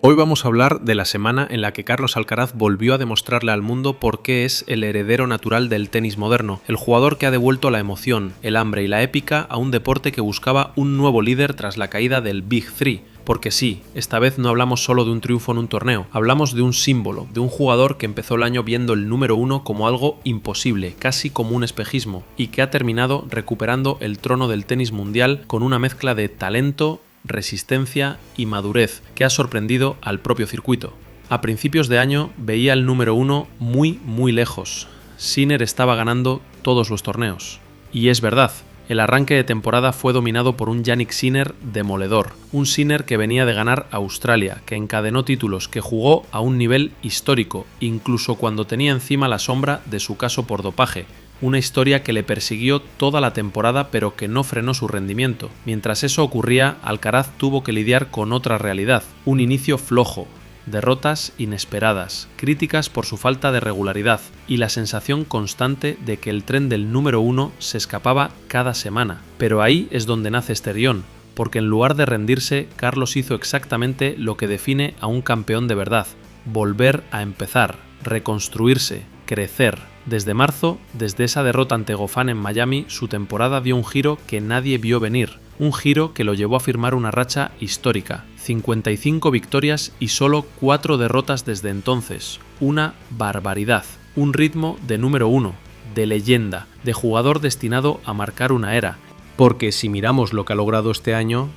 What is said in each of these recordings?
Hoy vamos a hablar de la semana en la que Carlos Alcaraz volvió a demostrarle al mundo por qué es el heredero natural del tenis moderno, el jugador que ha devuelto la emoción, el hambre y la épica a un deporte que buscaba un nuevo líder tras la caída del Big Three. Porque sí, esta vez no hablamos solo de un triunfo en un torneo, hablamos de un símbolo, de un jugador que empezó el año viendo el número 1 como algo imposible, casi como un espejismo, y que ha terminado recuperando el trono del tenis mundial con una mezcla de talento, resistencia y madurez que ha sorprendido al propio circuito. A principios de año veía el número 1 muy lejos. Sinner estaba ganando todos los torneos. Y es verdad, el arranque de temporada fue dominado por un Jannik Sinner demoledor, un Sinner que venía de ganar Australia, que encadenó títulos, que jugó a un nivel histórico, incluso cuando tenía encima la sombra de su caso por dopaje, una historia que le persiguió toda la temporada pero que no frenó su rendimiento. Mientras eso ocurría, Alcaraz tuvo que lidiar con otra realidad, un inicio flojo, derrotas inesperadas, críticas por su falta de regularidad y la sensación constante de que el tren del número 1 se escapaba cada semana. Pero ahí es donde nace Esterión, porque en lugar de rendirse, Carlos hizo exactamente lo que define a un campeón de verdad: volver a empezar, reconstruirse, crecer. Desde marzo, desde esa derrota ante Goffin en Miami, su temporada dio un giro que nadie vio venir, un giro que lo llevó a firmar una racha histórica, 55 victorias y solo 4 derrotas desde entonces, una barbaridad, un ritmo de número 1, de leyenda, de jugador destinado a marcar una era, porque si miramos lo que ha logrado este año,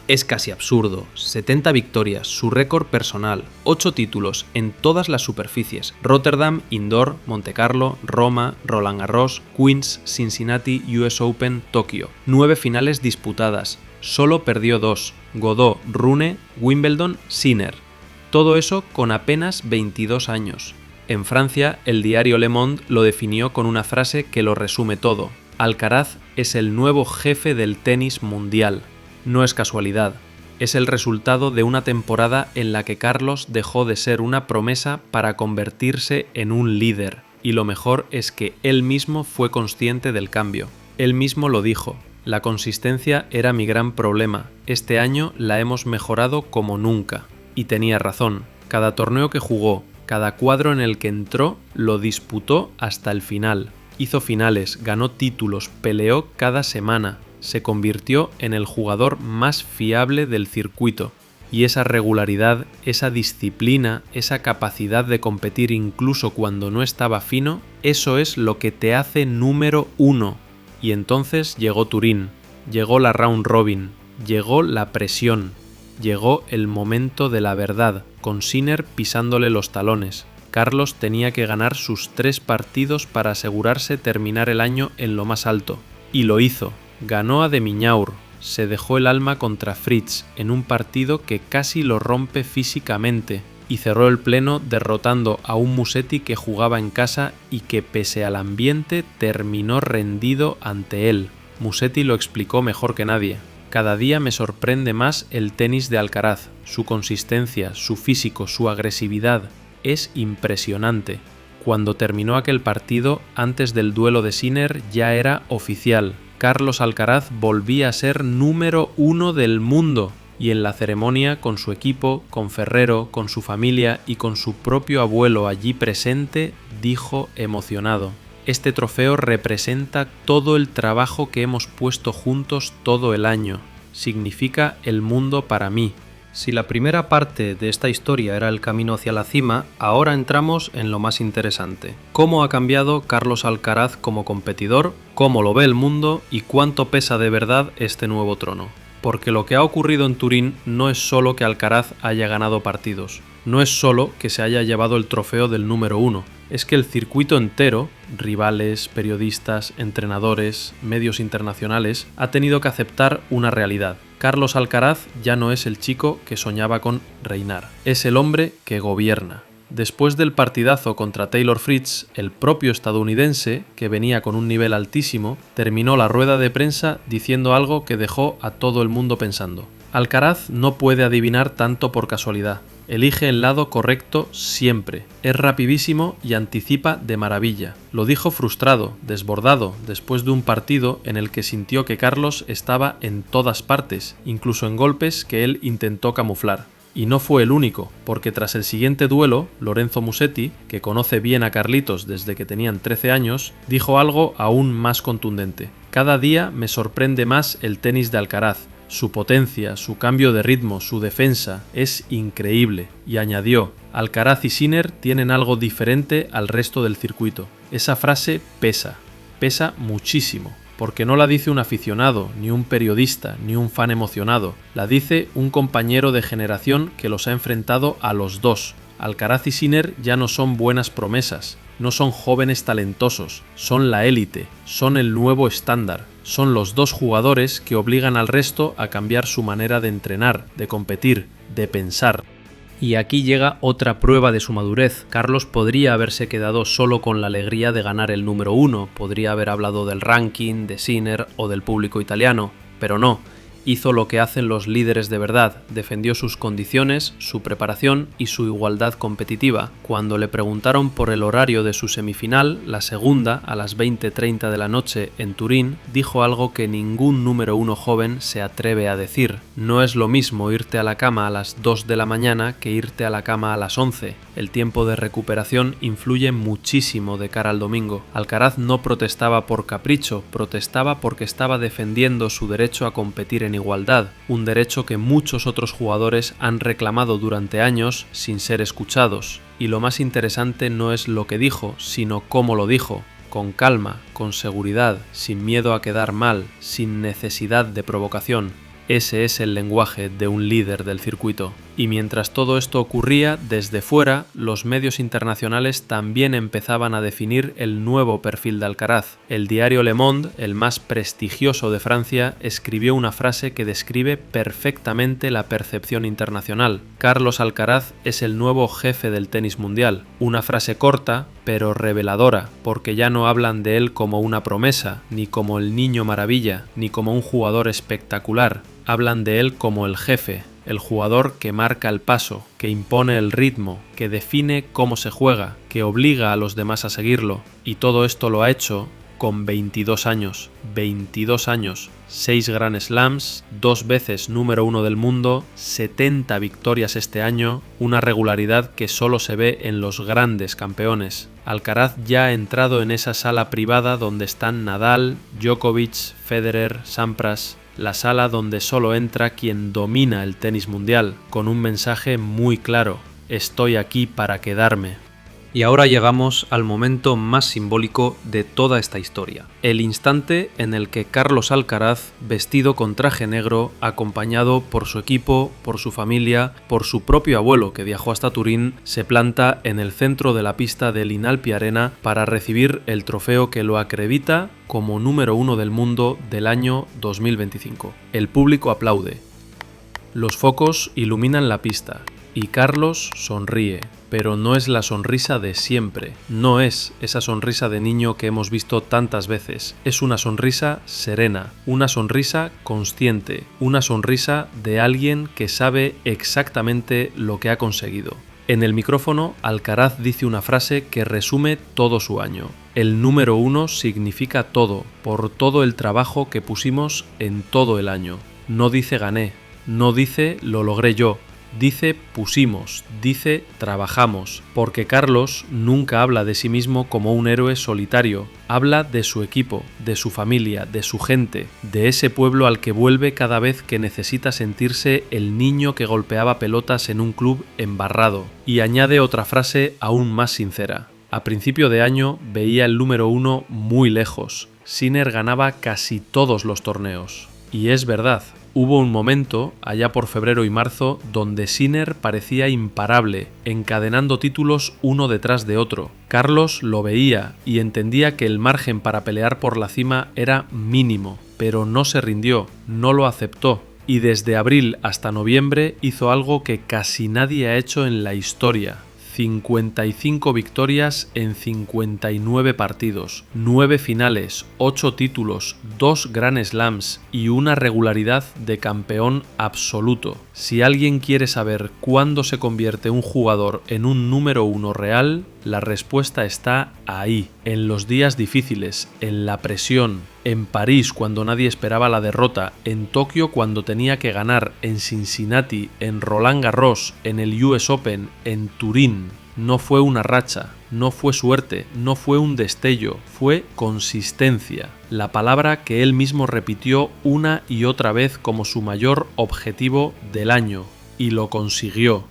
es casi absurdo. 70 victorias, su récord personal, 8 títulos en todas las superficies: Rotterdam, Indoor, Montecarlo, Roma, Roland Garros, Queens, Cincinnati, US Open, Tokio. 9 finales disputadas, solo perdió 2: Godó, Rune, Wimbledon, Sinner. Todo eso con apenas 22 años. En Francia, el diario Le Monde lo definió con una frase que lo resume todo: Alcaraz es el nuevo jefe del tenis mundial. No es casualidad, es el resultado de una temporada en la que Carlos dejó de ser una promesa para convertirse en un líder, y lo mejor es que él mismo fue consciente del cambio. Él mismo lo dijo: la consistencia era mi gran problema, este año la hemos mejorado como nunca. Y tenía razón, cada torneo que jugó, cada cuadro en el que entró, lo disputó hasta el final. Hizo finales, ganó títulos, peleó cada semana. Se convirtió en el jugador más fiable del circuito, y esa regularidad, esa disciplina, esa capacidad de competir incluso cuando no estaba fino, eso es lo que te hace número 1. Y entonces llegó Turín, llegó la round robin, llegó la presión, llegó el momento de la verdad, con Sinner pisándole los talones. Carlos tenía que ganar sus 3 partidos para asegurarse terminar el año en lo más alto, y lo hizo. Ganó a de Minaur, se dejó el alma contra Fritz en un partido que casi lo rompe físicamente, y cerró el pleno derrotando a un Musetti que jugaba en casa y que pese al ambiente terminó rendido ante él. Musetti lo explicó mejor que nadie: cada día me sorprende más el tenis de Alcaraz, su consistencia, su físico, su agresividad, es impresionante. Cuando terminó aquel partido, antes del duelo de Sinner, ya era oficial: Carlos Alcaraz volvía a ser número 1 del mundo, y en la ceremonia, con su equipo, con Ferrero, con su familia y con su propio abuelo allí presente, dijo emocionado: este trofeo representa todo el trabajo que hemos puesto juntos todo el año, significa el mundo para mí. Si la primera parte de esta historia era el camino hacia la cima, ahora entramos en lo más interesante: cómo ha cambiado Carlos Alcaraz como competidor, cómo lo ve el mundo y cuánto pesa de verdad este nuevo trono. Porque lo que ha ocurrido en Turín no es solo que Alcaraz haya ganado partidos, no es solo que se haya llevado el trofeo del número 1, es que el circuito entero, rivales, periodistas, entrenadores, medios internacionales, ha tenido que aceptar una realidad: Carlos Alcaraz ya no es el chico que soñaba con reinar, es el hombre que gobierna. Después del partidazo contra Taylor Fritz, el propio estadounidense, que venía con un nivel altísimo, terminó la rueda de prensa diciendo algo que dejó a todo el mundo pensando: Alcaraz no puede adivinar tanto por casualidad, elige el lado correcto siempre, es rapidísimo y anticipa de maravilla. Lo dijo frustrado, desbordado, después de un partido en el que sintió que Carlos estaba en todas partes, incluso en golpes que él intentó camuflar. Y no fue el único, porque tras el siguiente duelo, Lorenzo Musetti, que conoce bien a Carlitos desde que tenían 13 años, dijo algo aún más contundente. Cada día me sorprende más el tenis de Alcaraz. Su potencia, su cambio de ritmo, su defensa, es increíble. Y añadió, Alcaraz y Sinner tienen algo diferente al resto del circuito. Esa frase pesa muchísimo, porque no la dice un aficionado, ni un periodista, ni un fan emocionado. La dice un compañero de generación que los ha enfrentado a los dos. Alcaraz y Sinner ya no son buenas promesas, no son jóvenes talentosos, son la élite, son el nuevo estándar, son los dos jugadores que obligan al resto a cambiar su manera de entrenar, de competir, de pensar. Y aquí llega otra prueba de su madurez. Carlos podría haberse quedado solo con la alegría de ganar el número 1, podría haber hablado del ranking, de Sinner o del público italiano, pero no. Hizo lo que hacen los líderes de verdad, defendió sus condiciones, su preparación y su igualdad competitiva. Cuando le preguntaron por el horario de su semifinal, la segunda, a las 20:30 de la noche en Turín, dijo algo que ningún número 1 joven se atreve a decir. No es lo mismo irte a la cama a las 2 de la mañana que irte a la cama a las 11. El tiempo de recuperación influye muchísimo de cara al domingo. Alcaraz no protestaba por capricho, protestaba porque estaba defendiendo su derecho a competir en igualdad, un derecho que muchos otros jugadores han reclamado durante años sin ser escuchados. Y lo más interesante no es lo que dijo, sino cómo lo dijo, con calma, con seguridad, sin miedo a quedar mal, sin necesidad de provocación. Ese es el lenguaje de un líder del circuito. Y mientras todo esto ocurría, desde fuera, los medios internacionales también empezaban a definir el nuevo perfil de Alcaraz. El diario Le Monde, el más prestigioso de Francia, escribió una frase que describe perfectamente la percepción internacional. Carlos Alcaraz es el nuevo jefe del tenis mundial. Una frase corta, pero reveladora, porque ya no hablan de él como una promesa, ni como el niño maravilla, ni como un jugador espectacular. Hablan de él como el jefe, el jugador que marca el paso, que impone el ritmo, que define cómo se juega, que obliga a los demás a seguirlo. Y todo esto lo ha hecho con 22 años. 22 años, 6 Grand Slams, 2 veces número 1 del mundo, 70 victorias este año, una regularidad que solo se ve en los grandes campeones. Alcaraz ya ha entrado en esa sala privada donde están Nadal, Djokovic, Federer, Sampras, la sala donde solo entra quien domina el tenis mundial, con un mensaje muy claro: estoy aquí para quedarme. Y ahora llegamos al momento más simbólico de toda esta historia. El instante en el que Carlos Alcaraz, vestido con traje negro, acompañado por su equipo, por su familia, por su propio abuelo que viajó hasta Turín, se planta en el centro de la pista del Inalpi Arena para recibir el trofeo que lo acredita como número 1 del mundo del año 2025. El público aplaude. Los focos iluminan la pista y Carlos sonríe. Pero no es la sonrisa de siempre, no es esa sonrisa de niño que hemos visto tantas veces, es una sonrisa serena, una sonrisa consciente, una sonrisa de alguien que sabe exactamente lo que ha conseguido. En el micrófono, Alcaraz dice una frase que resume todo su año. El número 1 significa todo, por todo el trabajo que pusimos en todo el año. No dice gané, no dice lo logré yo. Dice pusimos, dice trabajamos, porque Carlos nunca habla de sí mismo como un héroe solitario, habla de su equipo, de su familia, de su gente, de ese pueblo al que vuelve cada vez que necesita sentirse el niño que golpeaba pelotas en un club embarrado. Y añade otra frase aún más sincera. A principio de año veía el número 1 muy lejos. Sinner ganaba casi todos los torneos. Y es verdad. Hubo un momento, allá por febrero y marzo, donde Sinner parecía imparable, encadenando títulos uno detrás de otro. Carlos lo veía y entendía que el margen para pelear por la cima era mínimo, pero no se rindió, no lo aceptó. Y desde abril hasta noviembre hizo algo que casi nadie ha hecho en la historia. 55 victorias en 59 partidos, 9 finales, 8 títulos, 2 Grand Slams y una regularidad de campeón absoluto. Si alguien quiere saber cuándo se convierte un jugador en un número 1 real, La respuesta está ahí, en los días difíciles, en la presión, en París cuando nadie esperaba la derrota, en Tokio cuando tenía que ganar, en Cincinnati, en Roland Garros, en el US Open, en Turín. No fue una racha, no fue suerte, no fue un destello, fue consistencia, la palabra que él mismo repitió una y otra vez como su mayor objetivo del año, y lo consiguió.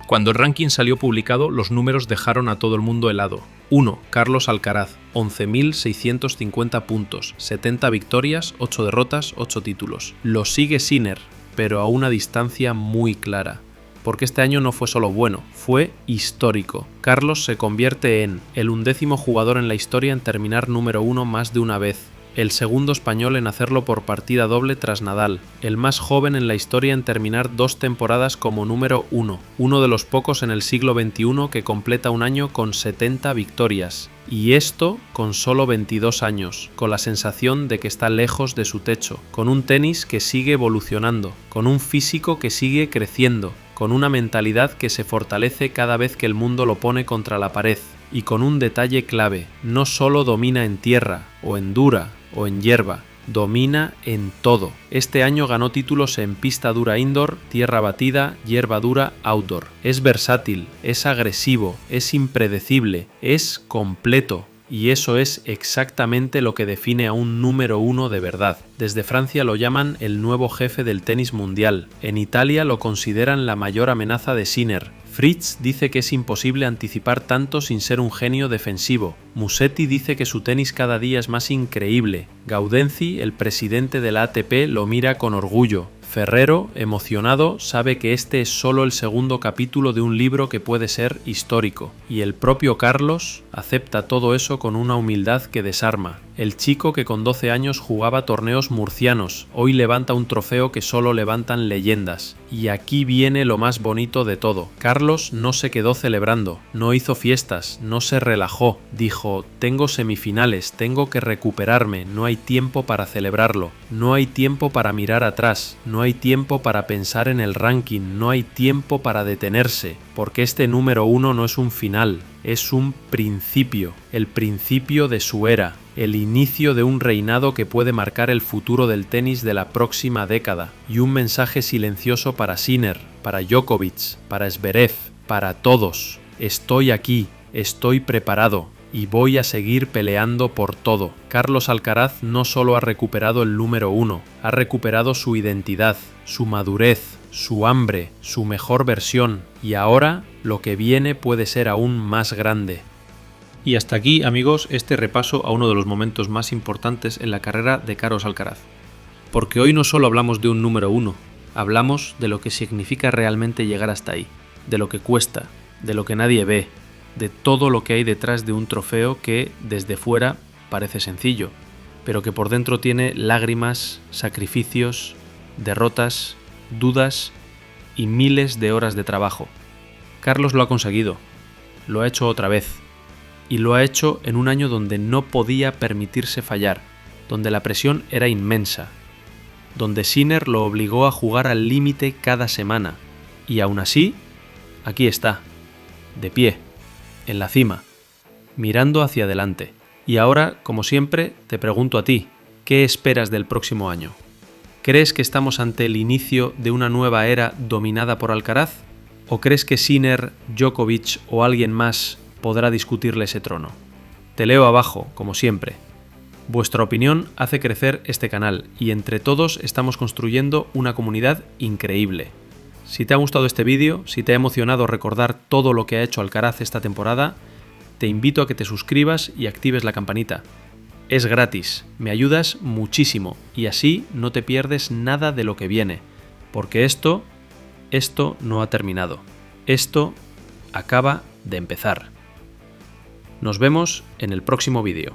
Cuando el ranking salió publicado, los números dejaron a todo el mundo helado. 1. Carlos Alcaraz, 11.650 puntos, 70 victorias, 8 derrotas, 8 títulos. Lo sigue Sinner, pero a una distancia muy clara. Porque este año no fue solo bueno, fue histórico. Carlos se convierte en el 11º jugador en la historia en terminar número 1 más de una vez, el segundo español en hacerlo por partida doble tras Nadal, el más joven en la historia en terminar 2 temporadas como número 1, uno de los pocos en el siglo XXI que completa un año con 70 victorias. Y esto con solo 22 años, con la sensación de que está lejos de su techo, con un tenis que sigue evolucionando, con un físico que sigue creciendo, con una mentalidad que se fortalece cada vez que el mundo lo pone contra la pared, y con un detalle clave: no solo domina en tierra, o en dura, o en hierba, domina en todo. Este año ganó títulos en pista dura indoor, tierra batida, hierba dura outdoor. Es versátil, es agresivo, es impredecible, es completo. Y eso es exactamente lo que define a un número 1 de verdad. Desde Francia lo llaman el nuevo jefe del tenis mundial. En Italia lo consideran la mayor amenaza de Sinner. Fritz dice que es imposible anticipar tanto sin ser un genio defensivo. Musetti dice que su tenis cada día es más increíble. Gaudenzi, el presidente de la ATP, lo mira con orgullo. Ferrero, emocionado, sabe que este es solo el segundo capítulo de un libro que puede ser histórico. Y el propio Carlos acepta todo eso con una humildad que desarma. El chico que con 12 años jugaba torneos murcianos, hoy levanta un trofeo que solo levantan leyendas. Y aquí viene lo más bonito de todo. Carlos no se quedó celebrando, no hizo fiestas, no se relajó. Dijo: tengo semifinales, tengo que recuperarme, no hay tiempo para celebrarlo, no hay tiempo para mirar atrás, no hay tiempo para pensar en el ranking, no hay tiempo para detenerse, porque este número 1 no es un final, es un principio, el principio de su era, el inicio de un reinado que puede marcar el futuro del tenis de la próxima década, y un mensaje silencioso para Sinner, para Djokovic, para Zverev, para todos. Estoy aquí, estoy preparado, y voy a seguir peleando por todo. Carlos Alcaraz no solo ha recuperado el número 1, ha recuperado su identidad, su madurez, su hambre, su mejor versión, y ahora lo que viene puede ser aún más grande. Y hasta aquí, amigos, este repaso a uno de los momentos más importantes en la carrera de Carlos Alcaraz. Porque hoy no solo hablamos de un número 1, hablamos de lo que significa realmente llegar hasta ahí, de lo que cuesta, de lo que nadie ve, de todo lo que hay detrás de un trofeo que desde fuera parece sencillo, pero que por dentro tiene lágrimas, sacrificios, derrotas, dudas y miles de horas de trabajo. Carlos lo ha conseguido, lo ha hecho otra vez, y lo ha hecho en un año donde no podía permitirse fallar, donde la presión era inmensa, donde Sinner lo obligó a jugar al límite cada semana, y aún así, aquí está, de pie, en la cima, mirando hacia adelante. Y ahora, como siempre, te pregunto a ti, ¿qué esperas del próximo año? ¿Crees que estamos ante el inicio de una nueva era dominada por Alcaraz? ¿O crees que Sinner, Djokovic o alguien más podrá discutirle ese trono? Te leo abajo, como siempre. Vuestra opinión hace crecer este canal y entre todos estamos construyendo una comunidad increíble. Si te ha gustado este vídeo, si te ha emocionado recordar todo lo que ha hecho Alcaraz esta temporada, te invito a que te suscribas y actives la campanita. Es gratis, me ayudas muchísimo y así no te pierdes nada de lo que viene, porque esto no ha terminado. Esto acaba de empezar. Nos vemos en el próximo vídeo.